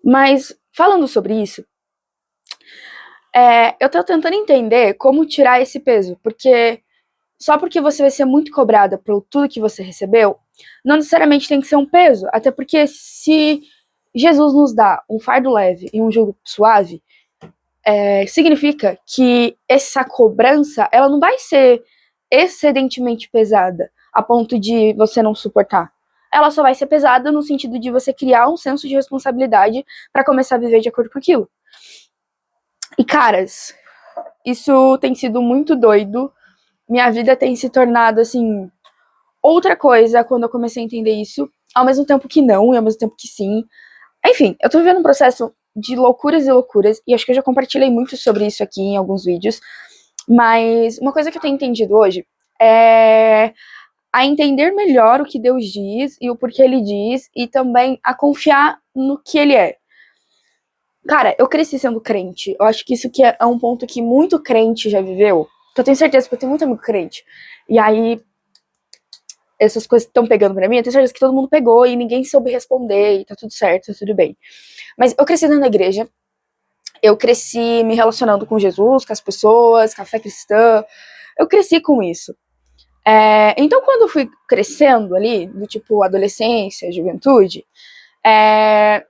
Mas, falando sobre isso, eu tô tentando entender como tirar esse peso, porque só porque você vai ser muito cobrada por tudo que você recebeu, não necessariamente tem que ser um peso, até porque se Jesus nos dá um fardo leve e um jugo suave, significa que essa cobrança, ela não vai ser excedentemente pesada, a ponto de você não suportar. Ela só vai ser pesada no sentido de você criar um senso de responsabilidade para começar a viver de acordo com aquilo. E, caras, isso tem sido muito doido. Minha vida tem se tornado, assim, outra coisa quando eu comecei a entender isso, ao mesmo tempo que não, e ao mesmo tempo que sim. Enfim, eu tô vivendo um processo de loucuras e loucuras, e acho que eu já compartilhei muito sobre isso aqui em alguns vídeos, mas uma coisa que eu tenho entendido hoje é a entender melhor o que Deus diz e o porquê ele diz, e também a confiar no que ele é. Cara, eu cresci sendo crente. Eu acho que isso que é um ponto que muito crente já viveu. Que eu tenho certeza, porque eu tenho muito amigo crente. E aí, essas coisas estão pegando pra mim, eu tenho certeza que todo mundo pegou e ninguém soube responder, e tá tudo certo, tá tudo bem. Mas eu cresci dentro da igreja, eu cresci me relacionando com Jesus, com as pessoas, com a fé cristã, eu cresci com isso. Então, quando eu fui crescendo ali, do tipo adolescência, juventude, é,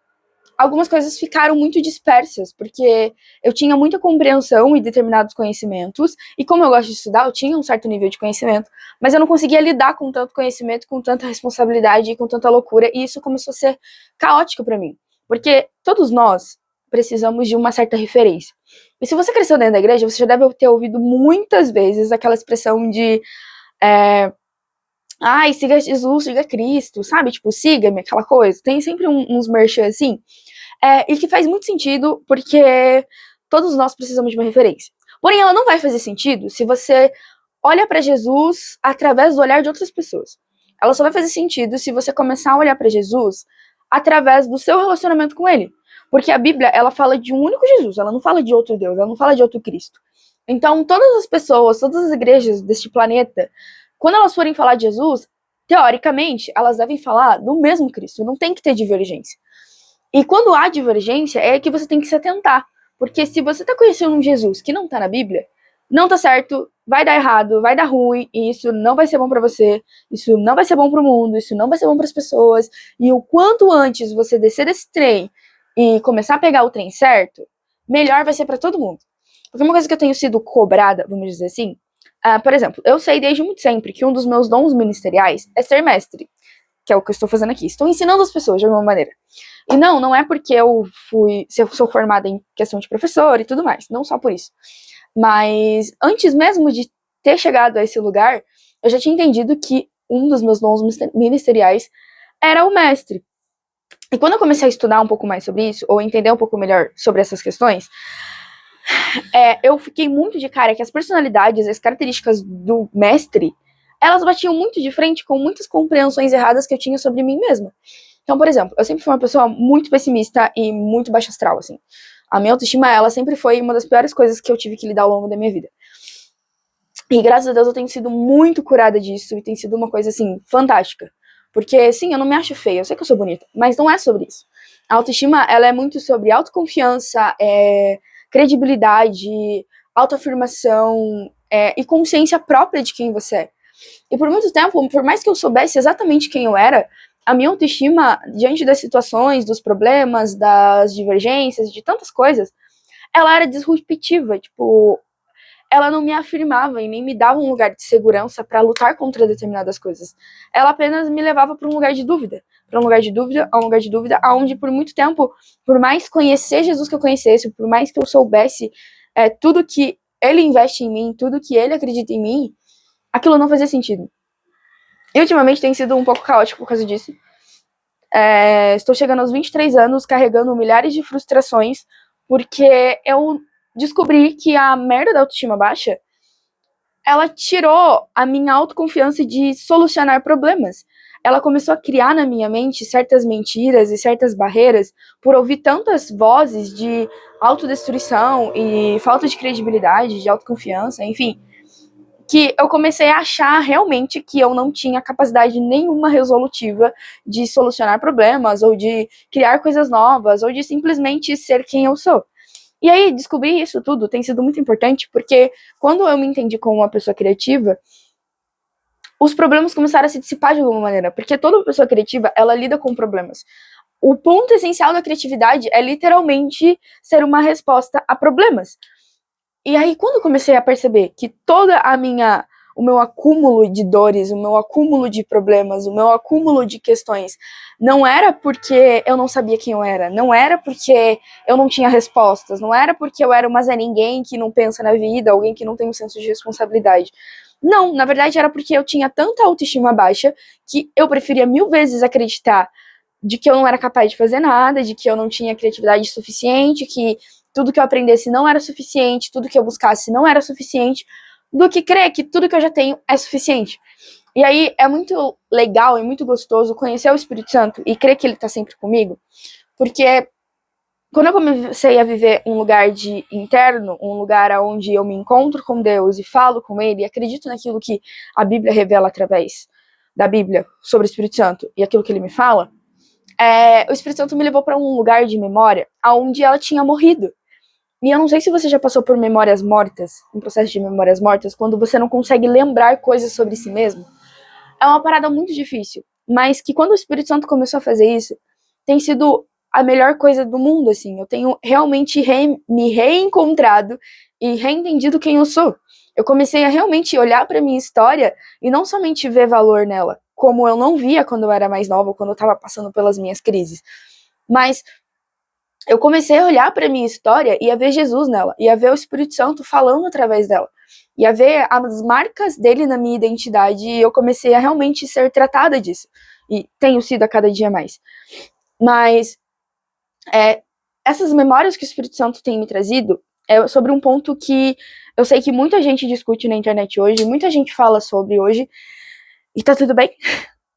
algumas coisas ficaram muito dispersas, porque eu tinha muita compreensão e determinados conhecimentos, e como eu gosto de estudar, eu tinha um certo nível de conhecimento, mas eu não conseguia lidar com tanto conhecimento, com tanta responsabilidade e com tanta loucura, e isso começou a ser caótico para mim, porque todos nós precisamos de uma certa referência. E se você cresceu dentro da igreja, você já deve ter ouvido muitas vezes aquela expressão de ai, siga Jesus, siga Cristo, sabe? Tipo, siga-me, aquela coisa. Tem sempre uns merchan assim. E que faz muito sentido, porque todos nós precisamos de uma referência. Porém, ela não vai fazer sentido se você olha para Jesus através do olhar de outras pessoas. Ela só vai fazer sentido se você começar a olhar para Jesus através do seu relacionamento com ele. Porque a Bíblia, ela fala de um único Jesus, ela não fala de outro Deus, ela não fala de outro Cristo. Então, todas as pessoas, todas as igrejas deste planeta, quando elas forem falar de Jesus, teoricamente, elas devem falar do mesmo Cristo, não tem que ter divergência. E quando há divergência, é que você tem que se atentar. Porque se você tá conhecendo um Jesus que não tá na Bíblia, não tá certo, vai dar errado, vai dar ruim, e isso não vai ser bom para você, isso não vai ser bom pro mundo, isso não vai ser bom para as pessoas. E o quanto antes você descer desse trem e começar a pegar o trem certo, melhor vai ser para todo mundo. Porque uma coisa que eu tenho sido cobrada, vamos dizer assim, por exemplo, eu sei desde muito sempre que um dos meus dons ministeriais é ser mestre, que é o que eu estou fazendo aqui. Estou ensinando as pessoas de alguma maneira. E não é porque se eu sou formada em questão de professor e tudo mais, não só por isso. Mas antes mesmo de ter chegado a esse lugar, eu já tinha entendido que um dos meus dons ministeriais era o mestre. E quando eu comecei a estudar um pouco mais sobre isso, ou entender um pouco melhor sobre essas questões, eu fiquei muito de cara que as personalidades, as características do mestre, elas batiam muito de frente com muitas compreensões erradas que eu tinha sobre mim mesma. Então, por exemplo, eu sempre fui uma pessoa muito pessimista e muito baixa astral, assim. A minha autoestima, ela sempre foi uma das piores coisas que eu tive que lidar ao longo da minha vida. E graças a Deus eu tenho sido muito curada disso e tem sido uma coisa, assim, fantástica. Porque, sim, eu não me acho feia, eu sei que eu sou bonita, mas não é sobre isso. A autoestima, ela é muito sobre autoconfiança, credibilidade, autoafirmação e consciência própria de quem você é. E por muito tempo, por mais que eu soubesse exatamente quem eu era, a minha autoestima, diante das situações, dos problemas, das divergências, de tantas coisas, ela era disruptiva, tipo, ela não me afirmava e nem me dava um lugar de segurança para lutar contra determinadas coisas. Ela apenas me levava para um lugar de dúvida, para um lugar de dúvida, a um lugar de dúvida, aonde por muito tempo, por mais conhecer Jesus que eu conhecesse, por mais que eu soubesse tudo que ele investe em mim, tudo que ele acredita em mim, aquilo não fazia sentido. E ultimamente tem sido um pouco caótico por causa disso. Estou chegando aos 23 anos carregando milhares de frustrações porque eu descobri que a merda da autoestima baixa ela tirou a minha autoconfiança de solucionar problemas. Ela começou a criar na minha mente certas mentiras e certas barreiras por ouvir tantas vozes de autodestruição e falta de credibilidade, de autoconfiança, enfim. que eu comecei a achar realmente que eu não tinha capacidade nenhuma resolutiva de solucionar problemas, ou de criar coisas novas, ou de simplesmente ser quem eu sou. E aí, descobrir isso tudo tem sido muito importante, porque quando eu me entendi como uma pessoa criativa, os problemas começaram a se dissipar de alguma maneira, porque toda pessoa criativa, ela lida com problemas. O ponto essencial da criatividade é literalmente ser uma resposta a problemas. E aí, quando eu comecei a perceber que o meu acúmulo de dores, o meu acúmulo de problemas, o meu acúmulo de questões, não era porque eu não sabia quem eu era, não era porque eu não tinha respostas, não era porque eu era uma Zé Ninguém que não pensa na vida, alguém que não tem um senso de responsabilidade. Não, na verdade era porque eu tinha tanta autoestima baixa que eu preferia 1000 vezes acreditar de que eu não era capaz de fazer nada, de que eu não tinha criatividade suficiente, que tudo que eu aprendesse não era suficiente, tudo que eu buscasse não era suficiente, do que crer que tudo que eu já tenho é suficiente. E aí é muito legal e muito gostoso conhecer o Espírito Santo e crer que ele tá sempre comigo, porque quando eu comecei a viver um lugar de interno, um lugar onde eu me encontro com Deus e falo com Ele, e acredito naquilo que a Bíblia revela através da Bíblia sobre o Espírito Santo e aquilo que Ele me fala, o Espírito Santo me levou para um lugar de memória onde ela tinha morrido. E eu não sei se você já passou por memórias mortas, um processo de memórias mortas, quando você não consegue lembrar coisas sobre si mesmo. É uma parada muito difícil, mas que quando o Espírito Santo começou a fazer isso, tem sido a melhor coisa do mundo, assim. Eu tenho realmente me reencontrado e reentendido quem eu sou. Eu comecei a realmente olhar para minha história e não somente ver valor nela, como eu não via quando eu era mais nova, quando eu estava passando pelas minhas crises, mas eu comecei a olhar para minha história e a ver Jesus nela, e a ver o Espírito Santo falando através dela, e a ver as marcas dele na minha identidade, e eu comecei a realmente ser tratada disso, e tenho sido a cada dia mais. Mas essas memórias que o Espírito Santo tem me trazido é sobre um ponto que eu sei que muita gente discute na internet hoje, muita gente fala sobre hoje, e tá tudo bem,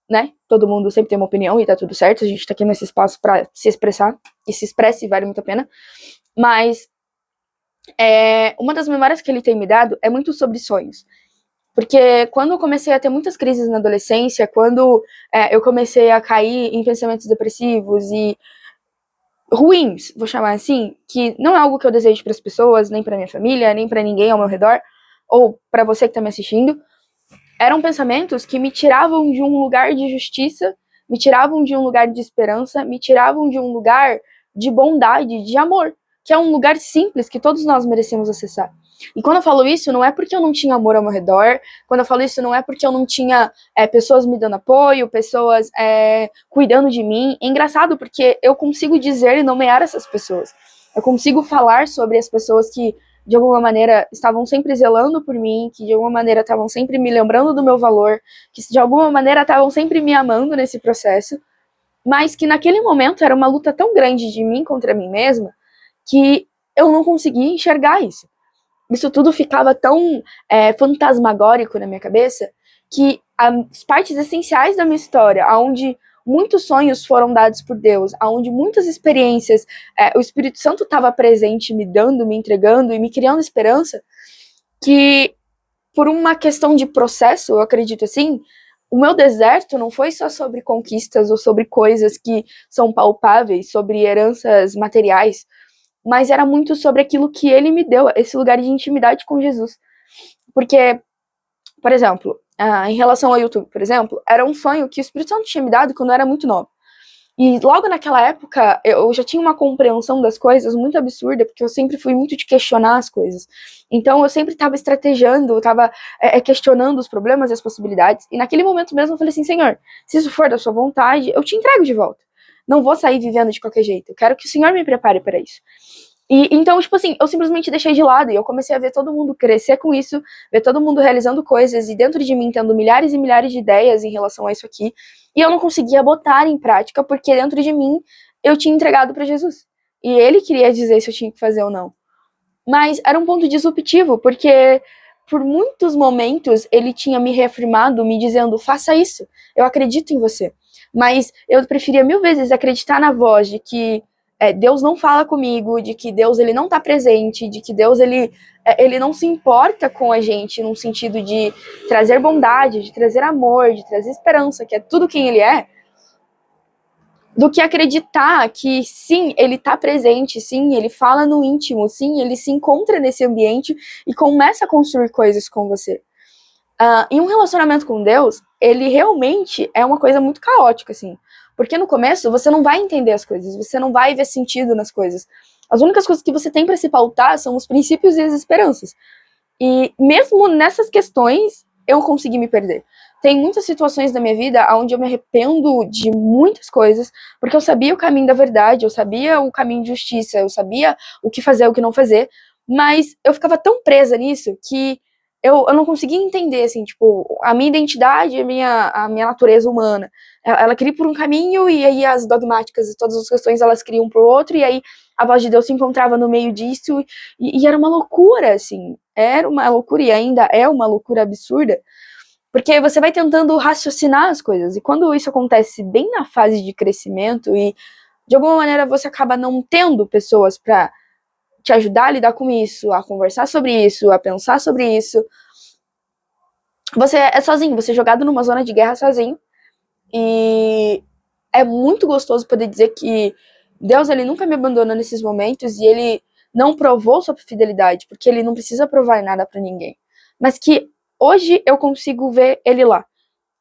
né? Todo mundo sempre tem uma opinião e tá tudo certo, a gente tá aqui nesse espaço pra se expressar, e se expresse, vale muito a pena. Mas uma das memórias que ele tem me dado é muito sobre sonhos. Porque quando eu comecei a ter muitas crises na adolescência, quando eu comecei a cair em pensamentos depressivos e ruins, vou chamar assim, que não é algo que eu desejo para as pessoas, nem para minha família, nem para ninguém ao meu redor, ou para você que tá me assistindo, eram pensamentos que me tiravam de um lugar de justiça, me tiravam de um lugar de esperança, me tiravam de um lugar de bondade, de amor, que é um lugar simples que todos nós merecemos acessar. E quando eu falo isso, não é porque eu não tinha amor ao meu redor, quando eu falo isso, não é porque eu não tinha pessoas me dando apoio, pessoas cuidando de mim. É engraçado porque eu consigo dizer e nomear essas pessoas. Eu consigo falar sobre as pessoas que de alguma maneira estavam sempre zelando por mim, que de alguma maneira estavam sempre me lembrando do meu valor, que de alguma maneira estavam sempre me amando nesse processo, mas que naquele momento era uma luta tão grande de mim contra mim mesma que eu não conseguia enxergar isso. Isso tudo ficava tão fantasmagórico na minha cabeça que as partes essenciais da minha história, onde muitos sonhos foram dados por Deus, onde muitas experiências o Espírito Santo estava presente, me dando, me entregando e me criando esperança, que por uma questão de processo, eu acredito assim, o meu deserto não foi só sobre conquistas ou sobre coisas que são palpáveis, sobre heranças materiais, mas era muito sobre aquilo que ele me deu, esse lugar de intimidade com Jesus. Porque, por exemplo, em relação ao YouTube, por exemplo, era um sonho que o Espírito Santo tinha me dado quando eu era muito nova. E logo naquela época, eu já tinha uma compreensão das coisas muito absurda, porque eu sempre fui muito de questionar as coisas. Então, eu sempre estava estrategiando, eu estava questionando os problemas e as possibilidades. E naquele momento mesmo, eu falei assim, Senhor, se isso for da sua vontade, eu te entrego de volta. Não vou sair vivendo de qualquer jeito. Eu quero que o Senhor me prepare para isso. E então, tipo assim, eu simplesmente deixei de lado e eu comecei a ver todo mundo crescer com isso, ver todo mundo realizando coisas e dentro de mim tendo milhares e milhares de ideias em relação a isso aqui. E eu não conseguia botar em prática porque dentro de mim eu tinha entregado para Jesus. E ele queria dizer se eu tinha que fazer ou não. Mas era um ponto disruptivo, porque por muitos momentos ele tinha me reafirmado, me dizendo, faça isso, eu acredito em você. Mas eu preferia 1000 vezes acreditar na voz de que Deus não fala comigo, de que Deus ele não tá presente, de que Deus ele não se importa com a gente num sentido de trazer bondade, de trazer amor, de trazer esperança, que é tudo quem ele é, do que acreditar que sim, ele tá presente, sim, ele fala no íntimo, sim, ele se encontra nesse ambiente e começa a construir coisas com você. E um relacionamento com Deus, ele realmente é uma coisa muito caótica, assim. Porque no começo você não vai entender as coisas, você não vai ver sentido nas coisas. As únicas coisas que você tem para se pautar são os princípios e as esperanças. E mesmo nessas questões, eu consegui me perder. Tem muitas situações da minha vida onde eu me arrependo de muitas coisas, porque eu sabia o caminho da verdade, eu sabia o caminho de justiça, eu sabia o que fazer, o que não fazer, mas eu ficava tão presa nisso que eu não conseguia entender, assim, tipo, a minha identidade, a minha natureza humana, ela queria ir por um caminho, e aí as dogmáticas e todas as questões, elas criam por outro, e aí a voz de Deus se encontrava no meio disso, e era uma loucura, assim, era uma loucura, e ainda é uma loucura absurda, porque você vai tentando raciocinar as coisas, e quando isso acontece bem na fase de crescimento, e de alguma maneira você acaba não tendo pessoas para te ajudar a lidar com isso, a conversar sobre isso, a pensar sobre isso, você é sozinho, você é jogado numa zona de guerra sozinho, e é muito gostoso poder dizer que Deus, ele nunca me abandona nesses momentos, e ele não provou sua fidelidade, porque ele não precisa provar nada para ninguém, mas que hoje eu consigo ver ele lá,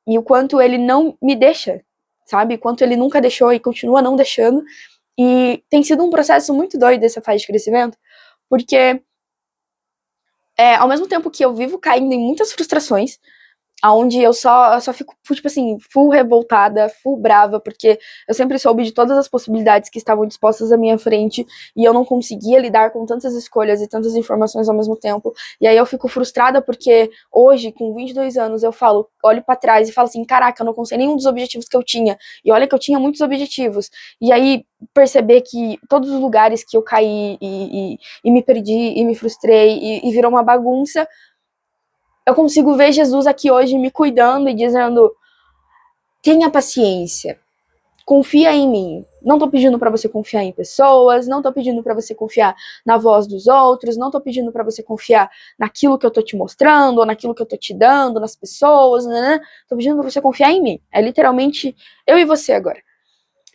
e o quanto ele não me deixa, sabe, o quanto ele nunca deixou e continua não deixando, e tem sido um processo muito doido essa fase de crescimento, porque ao mesmo tempo que eu vivo caindo em muitas frustrações, aonde eu só fico, tipo assim, full revoltada, full brava, porque eu sempre soube de todas as possibilidades que estavam dispostas à minha frente, e eu não conseguia lidar com tantas escolhas e tantas informações ao mesmo tempo, e aí eu fico frustrada porque hoje, com 22 anos, eu falo, olho pra trás e falo assim, caraca, eu não consegui nenhum dos objetivos que eu tinha, e olha que eu tinha muitos objetivos, e aí perceber que todos os lugares que eu caí e me perdi, e me frustrei, e virou uma bagunça, eu consigo ver Jesus aqui hoje me cuidando e dizendo, tenha paciência, confia em mim. Não tô pedindo para você confiar em pessoas, não tô pedindo para você confiar na voz dos outros, não tô pedindo para você confiar naquilo que eu tô te mostrando, ou naquilo que eu tô te dando, nas pessoas, né? Tô pedindo para você confiar em mim. É literalmente eu e você agora.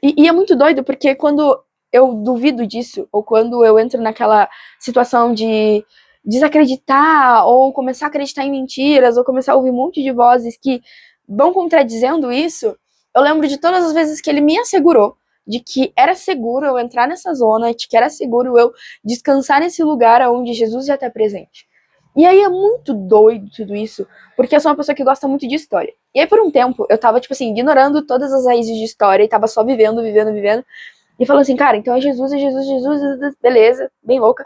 E é muito doido, porque quando eu duvido disso, ou quando eu entro naquela situação de desacreditar, ou começar a acreditar em mentiras, ou começar a ouvir um monte de vozes que vão contradizendo isso, eu lembro de todas as vezes que ele me assegurou de que era seguro eu entrar nessa zona, de que era seguro eu descansar nesse lugar onde Jesus já está presente. E aí é muito doido tudo isso, porque eu sou uma pessoa que gosta muito de história. E aí por um tempo eu tava, tipo assim, ignorando todas as raízes de história e tava só vivendo, vivendo, vivendo. E falando assim, cara, então é Jesus, é Jesus, Jesus, beleza, bem louca.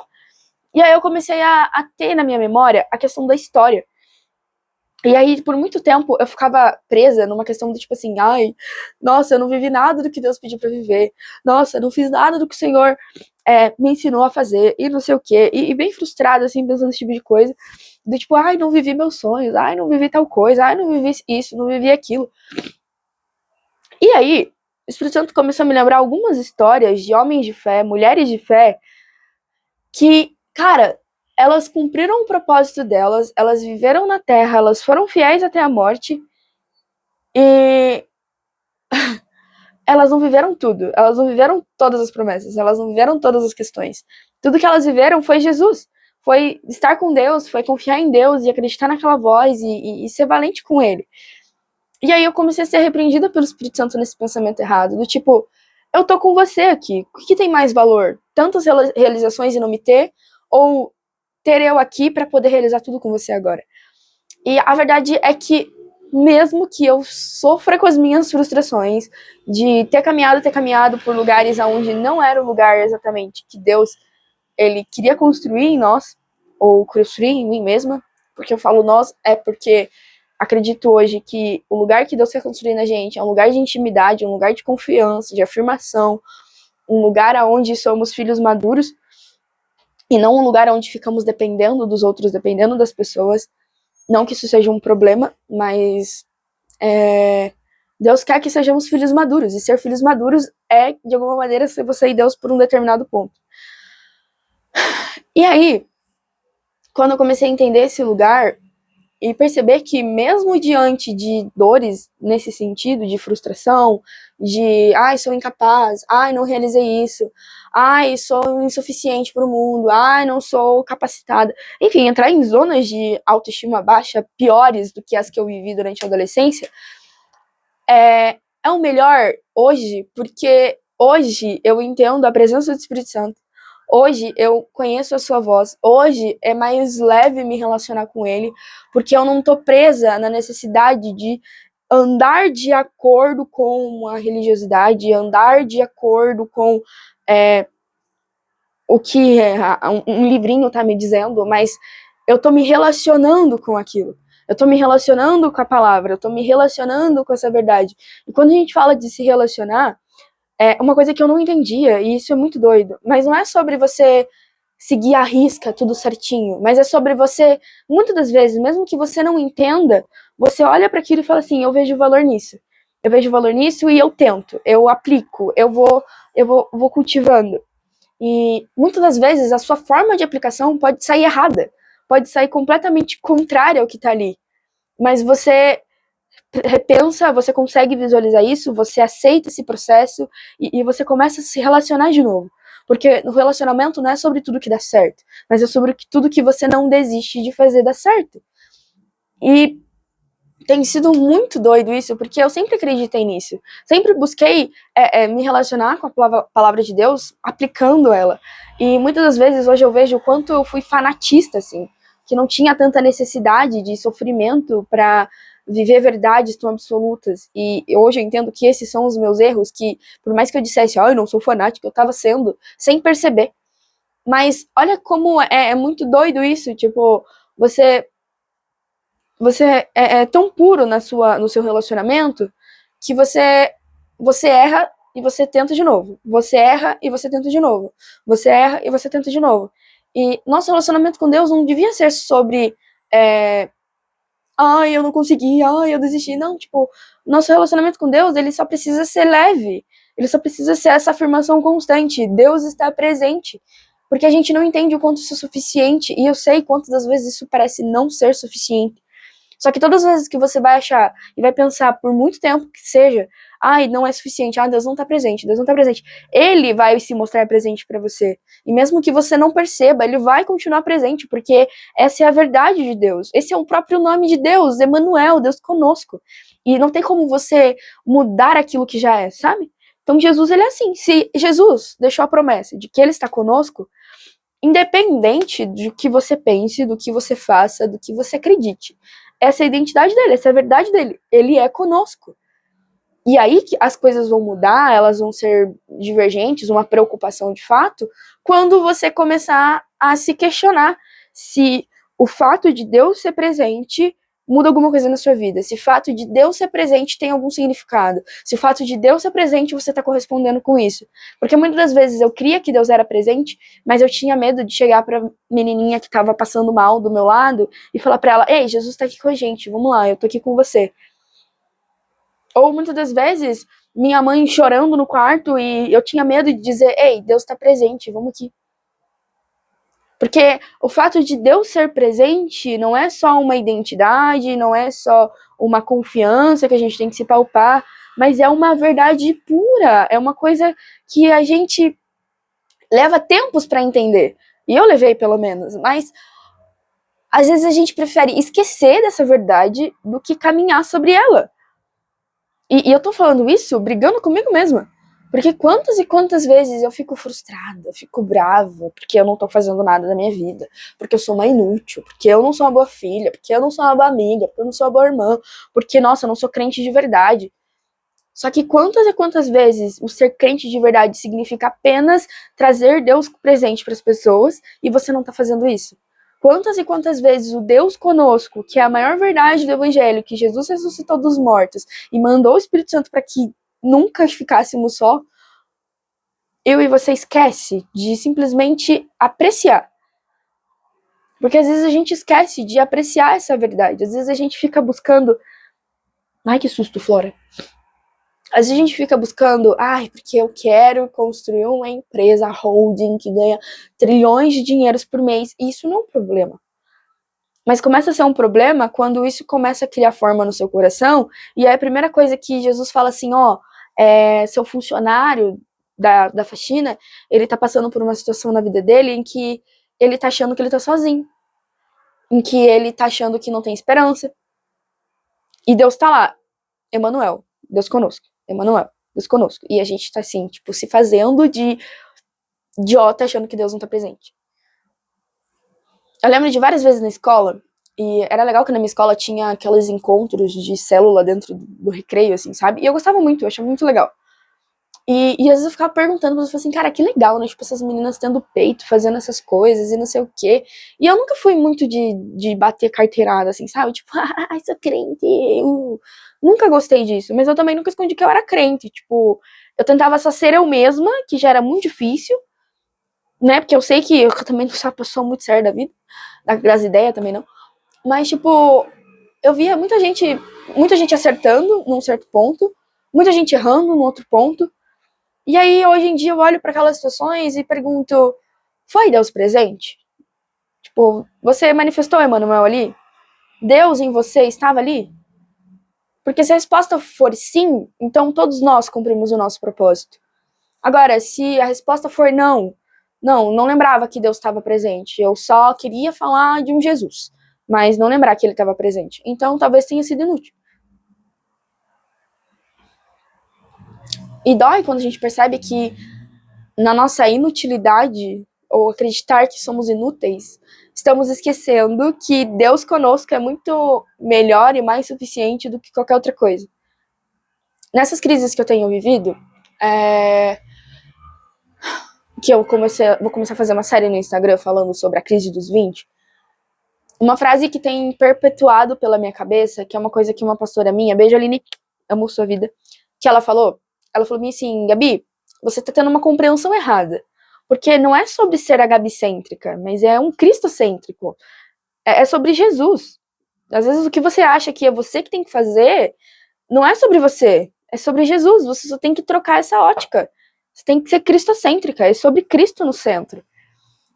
E aí eu comecei a ter na minha memória a questão da história. E aí, por muito tempo, eu ficava presa numa questão do tipo assim, ai, nossa, eu não vivi nada do que Deus pediu pra viver. Nossa, eu não fiz nada do que o Senhor me ensinou a fazer, e não sei o quê. E bem frustrada, assim, pensando nesse tipo de coisa. Do tipo, ai, não vivi meus sonhos, ai, não vivi tal coisa, ai, não vivi isso, não vivi aquilo. E aí, o Espírito Santo começou a me lembrar algumas histórias de homens de fé, mulheres de fé, que, cara, elas cumpriram o propósito delas, elas viveram na terra, elas foram fiéis até a morte, e elas não viveram tudo, elas não viveram todas as promessas, elas não viveram todas as questões. Tudo que elas viveram foi Jesus, foi estar com Deus, foi confiar em Deus e acreditar naquela voz e ser valente com Ele. E aí eu comecei a ser repreendida pelo Espírito Santo nesse pensamento errado, do tipo, eu tô com você aqui, o que tem mais valor? Tantas realizações e não me ter, ou ter eu aqui para poder realizar tudo com você agora? E a verdade é que, mesmo que eu sofra com as minhas frustrações, de ter caminhado por lugares onde não era o lugar exatamente que Deus ele queria construir em nós, ou construir em mim mesma, porque eu falo nós, é porque acredito hoje que o lugar que Deus quer construir na gente é um lugar de intimidade, um lugar de confiança, de afirmação, um lugar onde somos filhos maduros, e não um lugar onde ficamos dependendo dos outros, dependendo das pessoas. Não que isso seja um problema, mas Deus quer que sejamos filhos maduros, e ser filhos maduros é, de alguma maneira, ser você e Deus por um determinado ponto. E aí, quando eu comecei a entender esse lugar, e perceber que mesmo diante de dores nesse sentido, de frustração, de ai, sou incapaz, ai, não realizei isso, ai, sou insuficiente para o mundo, ai, não sou capacitada. Enfim, entrar em zonas de autoestima baixa piores do que as que eu vivi durante a adolescência é o melhor hoje, porque hoje eu entendo a presença do Espírito Santo. Hoje eu conheço a sua voz. Hoje é mais leve me relacionar com ele, porque eu não tô presa na necessidade de andar de acordo com a religiosidade, andar de acordo com o que um livrinho tá me dizendo, mas eu tô me relacionando com aquilo. Eu tô me relacionando com a palavra, eu tô me relacionando com essa verdade. E quando a gente fala de se relacionar, é uma coisa que eu não entendia, e isso é muito doido, mas não é sobre você seguir à risca tudo certinho, mas é sobre você, muitas das vezes, mesmo que você não entenda, você olha para aquilo e fala assim, eu vejo valor nisso. Eu vejo valor nisso e eu tento, eu aplico, eu vou cultivando. E muitas das vezes a sua forma de aplicação pode sair errada, pode sair completamente contrária ao que está ali. Mas você repensa, você consegue visualizar isso, você aceita esse processo e você começa a se relacionar de novo. Porque no relacionamento não é sobre tudo que dá certo, mas é sobre tudo que você não desiste de fazer dar certo. E tem sido muito doido isso, porque eu sempre acreditei nisso. Sempre busquei me relacionar com a palavra de Deus, aplicando ela. E muitas das vezes hoje eu vejo o quanto eu fui fanatista, assim, que não tinha tanta necessidade de sofrimento para viver verdades tão absolutas. E hoje eu entendo que esses são os meus erros, que por mais que eu dissesse, eu não sou fanático, eu estava sendo, sem perceber. Mas olha como é muito doido isso, tipo, você é tão puro no seu relacionamento que você erra e você tenta de novo. Você erra e você tenta de novo. Você erra e você tenta de novo. E nosso relacionamento com Deus não devia ser sobre ai, eu não consegui, ai, eu desisti. Não, tipo, nosso relacionamento com Deus, ele só precisa ser leve. Ele só precisa ser essa afirmação constante. Deus está presente. Porque a gente não entende o quanto isso é suficiente. E eu sei quantas das vezes isso parece não ser suficiente. Só que todas as vezes que você vai achar e vai pensar por muito tempo que seja, ai, não é suficiente, Deus não tá presente, Deus não tá presente. Ele vai se mostrar presente para você. E mesmo que você não perceba, ele vai continuar presente, porque essa é a verdade de Deus. Esse é o próprio nome de Deus, Emmanuel, Deus conosco. E não tem como você mudar aquilo que já é, sabe? Então Jesus, ele é assim. Se Jesus deixou a promessa de que ele está conosco, independente do que você pense, do que você faça, do que você acredite. Essa é a identidade dele, essa é a verdade dele. Ele é conosco. E aí que as coisas vão mudar, elas vão ser divergentes, uma preocupação de fato, quando você começar a se questionar se o fato de Deus ser presente muda alguma coisa na sua vida, se o fato de Deus ser presente tem algum significado, se o fato de Deus ser presente você está correspondendo com isso. Porque muitas das vezes eu cria que Deus era presente, mas eu tinha medo de chegar para menininha que estava passando mal do meu lado e falar para ela, ei, Jesus está aqui com a gente, vamos lá, eu tô aqui com você. Ou muitas das vezes, minha mãe chorando no quarto e eu tinha medo de dizer, ei, Deus está presente, vamos aqui. Porque o fato de Deus ser presente não é só uma identidade, não é só uma confiança que a gente tem que se palpar, mas é uma verdade pura, é uma coisa que a gente leva tempos para entender. E eu levei, pelo menos, mas às vezes a gente prefere esquecer dessa verdade do que caminhar sobre ela. E eu tô falando isso brigando comigo mesma. Porque quantas e quantas vezes eu fico frustrada, eu fico brava, porque eu não tô fazendo nada da minha vida, porque eu sou uma inútil, porque eu não sou uma boa filha, porque eu não sou uma boa amiga, porque eu não sou uma boa irmã, porque, nossa, eu não sou crente de verdade. Só que quantas e quantas vezes o ser crente de verdade significa apenas trazer Deus presente para as pessoas e você não tá fazendo isso? Quantas e quantas vezes o Deus conosco, que é a maior verdade do Evangelho, que Jesus ressuscitou dos mortos e mandou o Espírito Santo para que nunca ficássemos só, eu e você esquece de simplesmente apreciar. Porque às vezes a gente esquece de apreciar essa verdade. Às vezes a gente fica buscando... Ai, que susto, Flora. Às vezes a gente fica buscando, porque eu quero construir uma empresa holding que ganha trilhões de dinheiros por mês. E isso não é um problema. Mas começa a ser um problema quando isso começa a criar forma no seu coração. E aí a primeira coisa que Jesus fala assim, seu funcionário da faxina, ele tá passando por uma situação na vida dele em que ele tá achando que ele tá sozinho. Em que ele tá achando que não tem esperança. E Deus tá lá, Emanuel, Deus conosco, Emanuel, Deus conosco. E a gente tá assim, tipo, se fazendo de idiota achando que Deus não tá presente. Eu lembro de várias vezes na escola, e era legal que na minha escola tinha aqueles encontros de célula dentro do recreio, assim, sabe? E eu gostava muito, eu achava muito legal. E às vezes eu ficava perguntando pra pessoas assim, cara, que legal, né? Tipo, essas meninas tendo peito, fazendo essas coisas e não sei o quê. E eu nunca fui muito de bater carteirada, assim, sabe? Tipo, sou crente, eu nunca gostei disso. Mas eu também nunca escondi que eu era crente. Tipo, eu tentava só ser eu mesma, que já era muito difícil, né? Porque eu sei que eu também não sou uma pessoa muito séria da vida, das ideias também não. Mas, tipo, eu via muita gente acertando num certo ponto, muita gente errando num outro ponto. E aí, hoje em dia, eu olho para aquelas situações e pergunto: foi Deus presente? Tipo, você manifestou Emmanuel ali? Deus em você estava ali? Porque se a resposta for sim, então todos nós cumprimos o nosso propósito. Agora, se a resposta for não, não lembrava que Deus estava presente, eu só queria falar de um Jesus, mas não lembrar que ele estava presente. Então, talvez tenha sido inútil. E dói quando a gente percebe que na nossa inutilidade, ou acreditar que somos inúteis, estamos esquecendo que Deus conosco é muito melhor e mais suficiente do que qualquer outra coisa. Nessas crises que eu tenho vivido, que eu vou começar a fazer uma série no Instagram falando sobre a crise dos 20, uma frase que tem perpetuado pela minha cabeça, que é uma coisa que uma pastora minha, beijo Aline, amo sua vida, que ela falou assim, Gabi, você tá tendo uma compreensão errada. Porque não é sobre ser a Gabi-cêntrica, mas é um cristocêntrico. É sobre Jesus. Às vezes o que você acha que é você que tem que fazer, não é sobre você. É sobre Jesus. Você só tem que trocar essa ótica. Você tem que ser cristocêntrica. É sobre Cristo no centro.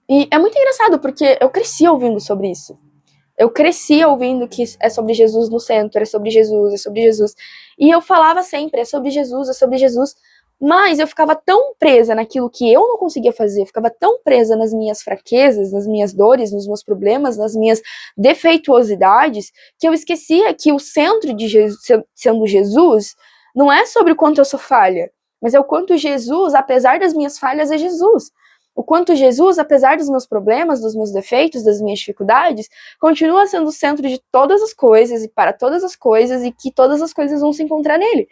E é muito engraçado, porque eu cresci ouvindo sobre isso. Eu cresci ouvindo que é sobre Jesus no centro, é sobre Jesus, é sobre Jesus. E eu falava sempre, é sobre Jesus, é sobre Jesus. Mas eu ficava tão presa naquilo que eu não conseguia fazer, ficava tão presa nas minhas fraquezas, nas minhas dores, nos meus problemas, nas minhas defeituosidades, que eu esquecia que o centro de Jesus, sendo Jesus, não é sobre o quanto eu sou falha, mas é o quanto Jesus, apesar das minhas falhas, é Jesus. O quanto Jesus, apesar dos meus problemas, dos meus defeitos, das minhas dificuldades, continua sendo o centro de todas as coisas e para todas as coisas e que todas as coisas vão se encontrar nele.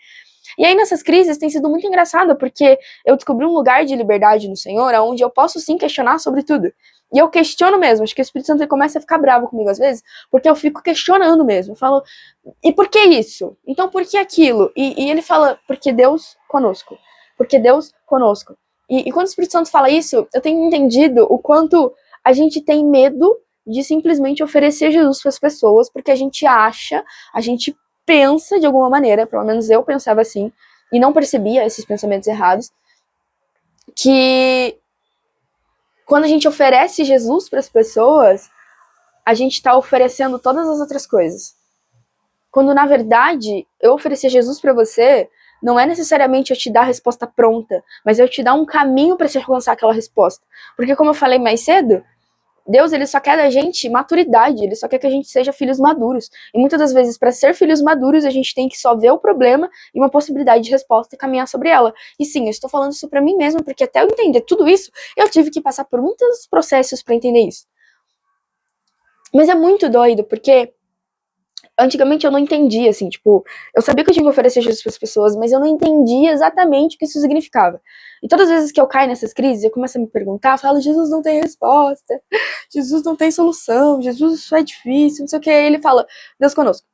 E aí nessas crises tem sido muito engraçado porque eu descobri um lugar de liberdade no Senhor onde eu posso sim questionar sobre tudo. E eu questiono mesmo, acho que o Espírito Santo começa a ficar bravo comigo às vezes, porque eu fico questionando mesmo. Eu falo, e por que isso? Então por que aquilo? E ele fala, porque Deus conosco. Porque Deus conosco. E quando o Espírito Santo fala isso, eu tenho entendido o quanto a gente tem medo de simplesmente oferecer Jesus para as pessoas, porque a gente acha, a gente pensa de alguma maneira, pelo menos eu pensava assim, e não percebia esses pensamentos errados, que quando a gente oferece Jesus para as pessoas, a gente está oferecendo todas as outras coisas. Quando, na verdade, eu oferecer Jesus para você, não é necessariamente eu te dar a resposta pronta, mas eu te dar um caminho para você alcançar aquela resposta. Porque, como eu falei mais cedo, Deus, ele só quer da gente maturidade, ele só quer que a gente seja filhos maduros. E muitas das vezes, para ser filhos maduros, a gente tem que só ver o problema e uma possibilidade de resposta e caminhar sobre ela. E sim, eu estou falando isso para mim mesma, porque até eu entender tudo isso, eu tive que passar por muitos processos para entender isso. Mas é muito doido, porque antigamente eu não entendia, assim, tipo, eu sabia que eu tinha que oferecer Jesus para as pessoas, mas eu não entendia exatamente o que isso significava. E todas as vezes que eu caio nessas crises, eu começo a me perguntar, eu falo, Jesus não tem resposta, Jesus não tem solução, Jesus isso é difícil, não sei o que. Aí ele fala, Deus conosco,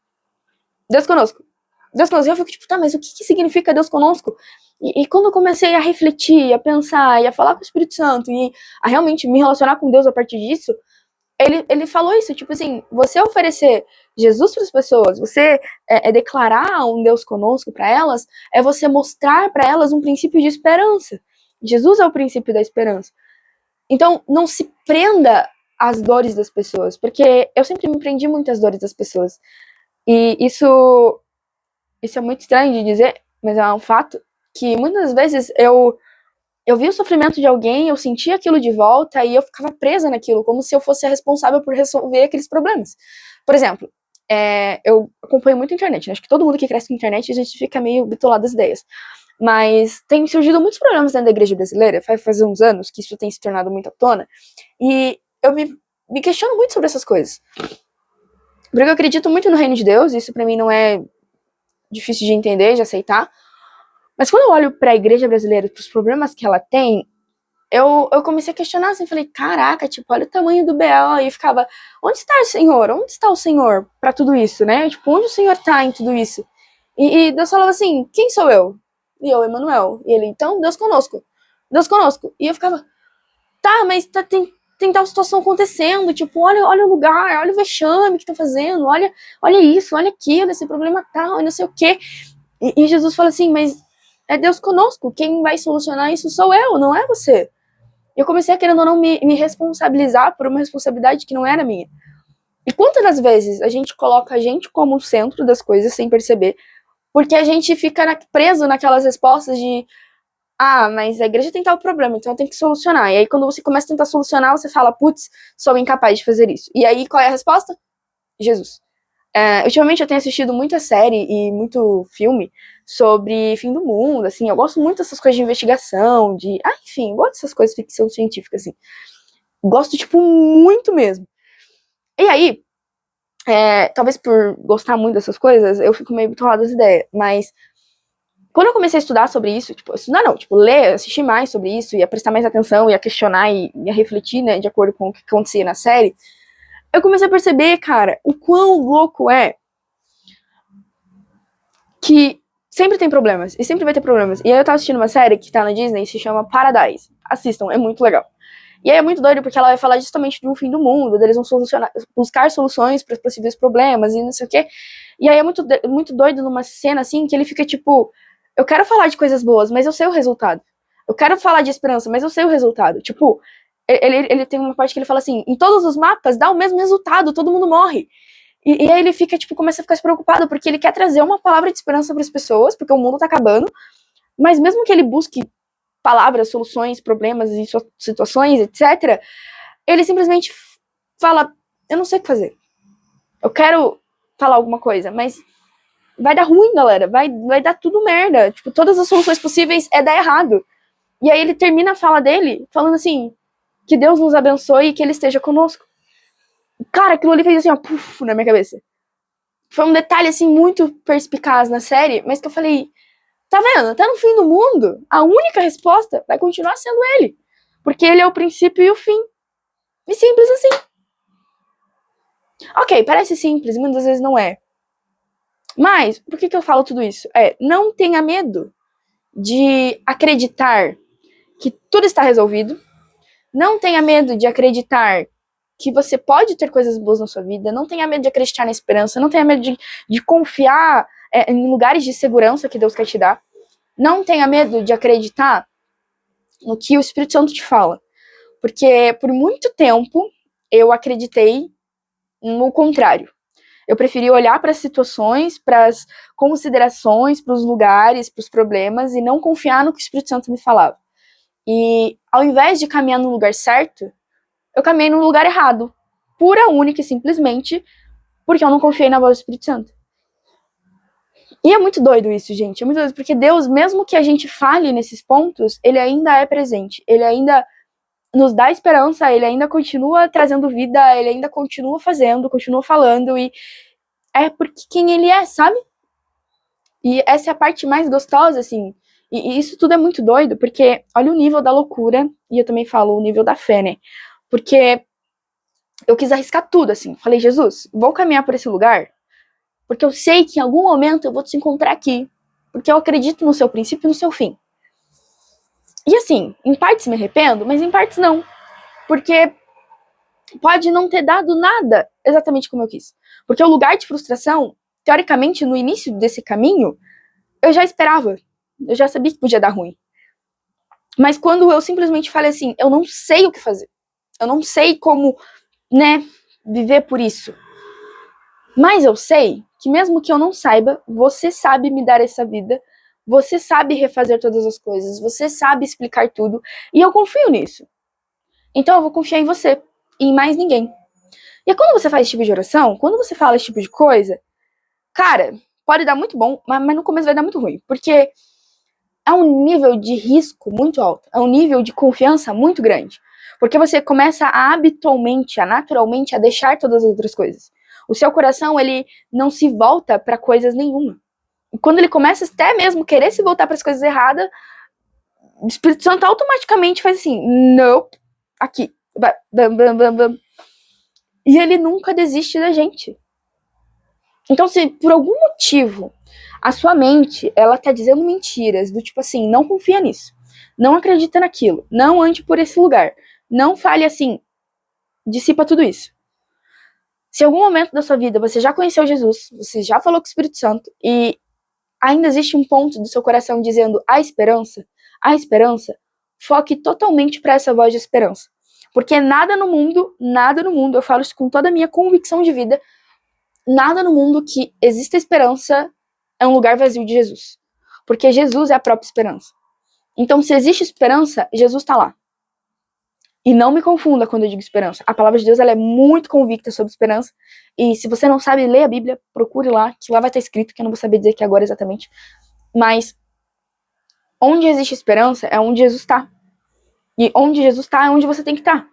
Deus conosco, Deus conosco. E eu fico tipo, tá, mas o que significa Deus conosco? E quando eu comecei a refletir, a pensar, e a falar com o Espírito Santo, e a realmente me relacionar com Deus a partir disso, ele falou isso, tipo assim, você oferecer Jesus para as pessoas, você declarar um Deus conosco para elas, é você mostrar para elas um princípio de esperança. Jesus é o princípio da esperança. Então, não se prenda às dores das pessoas, porque eu sempre me prendi muito às dores das pessoas. E isso é muito estranho de dizer, mas é um fato, que muitas vezes eu vi o sofrimento de alguém, eu sentia aquilo de volta e eu ficava presa naquilo, como se eu fosse a responsável por resolver aqueles problemas. Por exemplo, eu acompanho muito a internet, né? Acho que todo mundo que cresce com a internet, a gente fica meio bitolado das ideias. Mas tem surgido muitos problemas dentro da igreja brasileira, faz fazer uns anos que isso tem se tornado muito à tona, e eu me questiono muito sobre essas coisas. Porque eu acredito muito no reino de Deus, isso pra mim não é difícil de entender, de aceitar. Mas quando eu olho pra igreja brasileira, pros problemas que ela tem, eu comecei a questionar, assim, falei, caraca, tipo, olha o tamanho do B.O. E ficava, onde está o Senhor? Onde está o Senhor pra tudo isso, né? Tipo, onde o Senhor tá em tudo isso? E Deus falava assim, quem sou eu? E eu, Emanuel. E ele, então, Deus conosco. Deus conosco. E eu ficava, tá, mas tem tal situação acontecendo, tipo, olha o lugar, olha o vexame que estão fazendo, olha isso, olha aquilo, esse problema tal, e não sei o quê. E Jesus fala assim, mas é Deus conosco, quem vai solucionar isso sou eu, não é você. Eu comecei a, querendo ou não, me responsabilizar por uma responsabilidade que não era minha. E quantas das vezes a gente coloca a gente como o centro das coisas sem perceber, porque a gente fica preso naquelas respostas de mas a igreja tem tal problema, então eu tenho que solucionar. E aí quando você começa a tentar solucionar, você fala, putz, sou incapaz de fazer isso. E aí qual é a resposta? Jesus. Ultimamente eu tenho assistido muita série e muito filme sobre fim do mundo, assim, eu gosto muito dessas coisas de investigação, enfim, eu gosto dessas coisas de ficção científica, assim. Gosto, tipo, muito mesmo. E aí, talvez por gostar muito dessas coisas, eu fico meio bitolada das ideias, mas quando eu comecei a estudar sobre isso, tipo, estudar não, tipo, ler, assistir mais sobre isso, ia prestar mais atenção, ia questionar e ia refletir, né, de acordo com o que acontecia na série, eu comecei a perceber, cara, o quão louco é que sempre tem problemas, e sempre vai ter problemas. E aí eu tava assistindo uma série que tá na Disney, se chama Paradise. Assistam, é muito legal. E aí é muito doido porque ela vai falar justamente de um fim do mundo, deles vão buscar soluções para possíveis problemas e não sei o quê. E aí é muito doido numa cena assim que ele fica tipo, eu quero falar de coisas boas, mas eu sei o resultado. Eu quero falar de esperança, mas eu sei o resultado. Tipo, ele tem uma parte que ele fala assim, em todos os mapas dá o mesmo resultado, todo mundo morre. E aí ele fica, tipo, começa a ficar preocupado, porque ele quer trazer uma palavra de esperança para as pessoas, porque o mundo tá acabando, mas mesmo que ele busque palavras, soluções, problemas e situações, etc., ele simplesmente fala, eu não sei o que fazer. Eu quero falar alguma coisa, mas vai dar ruim, galera, vai dar tudo merda. Tipo, todas as soluções possíveis dar errado. E aí ele termina a fala dele falando assim, que Deus nos abençoe e que ele esteja conosco. Cara, aquilo ali fez assim, ó, puf, na minha cabeça. Foi um detalhe, assim, muito perspicaz na série, mas que eu falei, tá vendo? Até no fim do mundo, a única resposta vai continuar sendo ele. Porque ele é o princípio e o fim. E simples assim. Ok, parece simples, muitas vezes não é. Mas, por que eu falo tudo isso? Não tenha medo de acreditar que tudo está resolvido. Não tenha medo de acreditar que você pode ter coisas boas na sua vida. Não tenha medo de acreditar na esperança. Não tenha medo de confiar em lugares de segurança que Deus quer te dar. Não tenha medo de acreditar no que o Espírito Santo te fala. Porque por muito tempo eu acreditei no contrário. Eu preferi olhar para as situações, para as considerações, para os lugares, para os problemas e não confiar no que o Espírito Santo me falava. E ao invés de caminhar no lugar certo, eu caminhei no lugar errado. Pura, única e simplesmente porque eu não confiei na voz do Espírito Santo. E é muito doido isso, gente. É muito doido, porque Deus, mesmo que a gente falhe nesses pontos, ele ainda é presente. Ele ainda nos dá esperança, ele ainda continua trazendo vida, ele ainda continua fazendo, continua falando, e é porque quem ele é, sabe? E essa é a parte mais gostosa, assim. E isso tudo é muito doido, porque olha o nível da loucura, e eu também falo o nível da fé, né? Porque eu quis arriscar tudo, assim. Falei, Jesus, vou caminhar por esse lugar, porque eu sei que em algum momento eu vou te encontrar aqui. Porque eu acredito no seu princípio e no seu fim. E assim, em partes me arrependo, mas em partes não. Porque pode não ter dado nada exatamente como eu quis. Porque o lugar de frustração, teoricamente, no início desse caminho, eu já esperava. Eu já sabia que podia dar ruim. Mas quando eu simplesmente falei assim, eu não sei o que fazer. Eu não sei como, né, viver por isso. Mas eu sei que mesmo que eu não saiba, você sabe me dar essa vida. Você sabe refazer todas as coisas. Você sabe explicar tudo. E eu confio nisso. Então eu vou confiar em você e em mais ninguém. E quando você faz esse tipo de oração, quando você fala esse tipo de coisa, cara, pode dar muito bom, mas no começo vai dar muito ruim. Porque é um nível de risco muito alto. É um nível de confiança muito grande. Porque você começa a habitualmente, a naturalmente, a deixar todas as outras coisas. O seu coração, ele não se volta para coisas nenhuma. E quando ele começa até mesmo querer se voltar para as coisas erradas, o Espírito Santo automaticamente faz assim, não, aqui, bam, bam, bam, bam. E ele nunca desiste da gente. Então, se por algum motivo a sua mente, ela tá dizendo mentiras, do tipo assim, não confia nisso, não acredita naquilo, não ande por esse lugar, não fale assim, dissipa tudo isso. Se em algum momento da sua vida você já conheceu Jesus, você já falou com o Espírito Santo e ainda existe um ponto do seu coração dizendo a esperança, foque totalmente para essa voz de esperança. Porque nada no mundo, eu falo isso com toda a minha convicção de vida, nada no mundo que exista esperança é um lugar vazio de Jesus. Porque Jesus é a própria esperança. Então, se existe esperança, Jesus está lá. E não me confunda quando eu digo esperança. A palavra de Deus ela é muito convicta sobre esperança. E se você não sabe ler a Bíblia, procure lá, que lá vai estar escrito, que eu não vou saber dizer aqui agora exatamente. Mas onde existe esperança é onde Jesus está. E onde Jesus está é onde você tem que estar.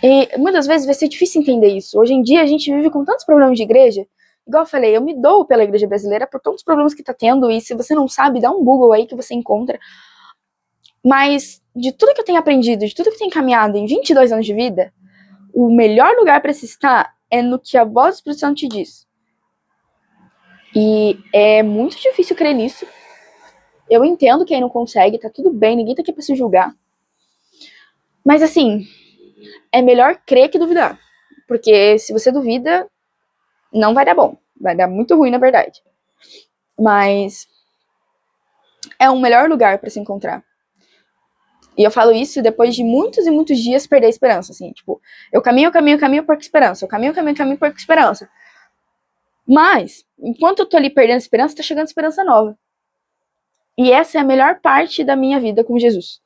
E muitas vezes vai ser difícil entender isso. Hoje em dia a gente vive com tantos problemas de igreja. Igual eu falei, eu me dou pela igreja brasileira por tantos problemas que tá tendo. E se você não sabe, dá um Google aí que você encontra. Mas de tudo que eu tenho aprendido, de tudo que eu tenho caminhado em 22 anos de vida, o melhor lugar para se estar é no que a voz do Espírito Santo te diz. E é muito difícil crer nisso. Eu entendo quem não consegue, tá tudo bem, ninguém tá aqui pra se julgar. Mas assim, é melhor crer que duvidar. Porque se você duvida, não vai dar bom. Vai dar muito ruim, na verdade. Mas é um melhor lugar para se encontrar. E eu falo isso depois de muitos e muitos dias perder a esperança, assim, tipo, eu caminho, perco esperança, eu caminho, perco esperança. Mas, enquanto eu tô ali perdendo a esperança, tá chegando esperança nova. E essa é a melhor parte da minha vida com Jesus.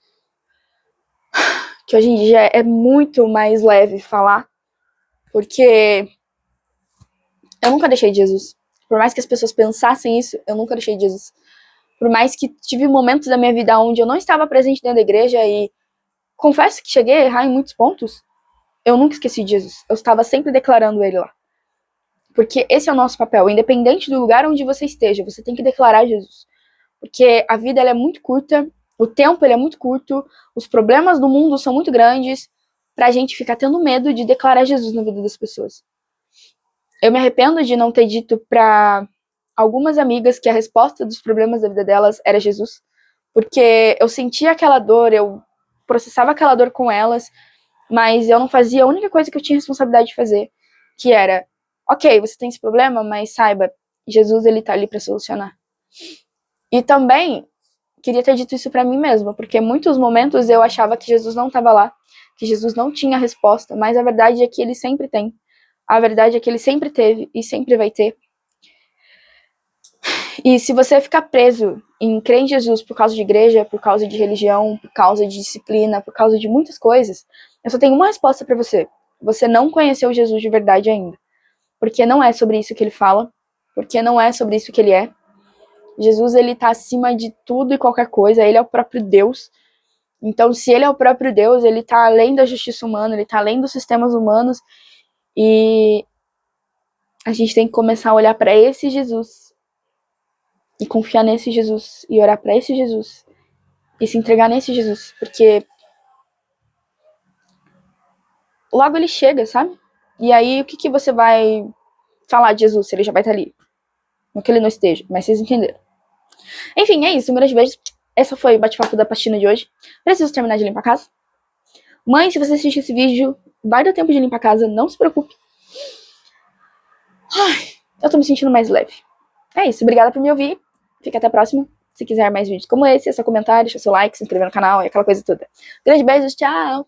Que hoje em dia é muito mais leve falar, porque eu nunca deixei de Jesus. Por mais que as pessoas pensassem isso, eu nunca deixei de Jesus. Por mais que tive momentos da minha vida onde eu não estava presente dentro da igreja e confesso que cheguei a errar em muitos pontos, eu nunca esqueci de Jesus. Eu estava sempre declarando ele lá. Porque esse é o nosso papel. Independente do lugar onde você esteja, você tem que declarar Jesus. Porque a vida ela é muito curta, o tempo ele é muito curto, os problemas do mundo são muito grandes pra gente ficar tendo medo de declarar Jesus na vida das pessoas. Eu me arrependo de não ter dito pra algumas amigas que a resposta dos problemas da vida delas era Jesus, porque eu sentia aquela dor, eu processava aquela dor com elas, mas eu não fazia a única coisa que eu tinha responsabilidade de fazer, que era, ok, você tem esse problema, mas saiba, Jesus ele tá ali para solucionar. E também queria ter dito isso para mim mesma, porque em muitos momentos eu achava que Jesus não estava lá, que Jesus não tinha resposta, mas a verdade é que ele sempre tem. A verdade é que ele sempre teve e sempre vai ter. E se você ficar preso em crer em Jesus por causa de igreja, por causa de religião, por causa de disciplina, por causa de muitas coisas, eu só tenho uma resposta para você. Você não conheceu Jesus de verdade ainda. Porque não é sobre isso que ele fala, porque não é sobre isso que ele é. Jesus, ele tá acima de tudo e qualquer coisa, ele é o próprio Deus. Então, se ele é o próprio Deus, ele tá além da justiça humana, ele tá além dos sistemas humanos, e a gente tem que começar a olhar para esse Jesus e confiar nesse Jesus e orar para esse Jesus e se entregar nesse Jesus, porque logo ele chega, sabe? E aí o que você vai falar de Jesus se ele já vai estar ali? Não que ele não esteja, mas vocês entenderam. Enfim, é isso, um grande beijo. Essa foi o bate-papo da pastina de hoje. Preciso terminar de limpar a casa. Mãe, se você assistir esse vídeo, vai dar tempo de limpar a casa, não se preocupe. Ai, eu tô me sentindo mais leve. É isso, obrigada por me ouvir. Fica até a próxima. Se quiser mais vídeos como esse, é só comentar, deixa seu like, se inscrever no canal e aquela coisa toda. Grande beijo, tchau!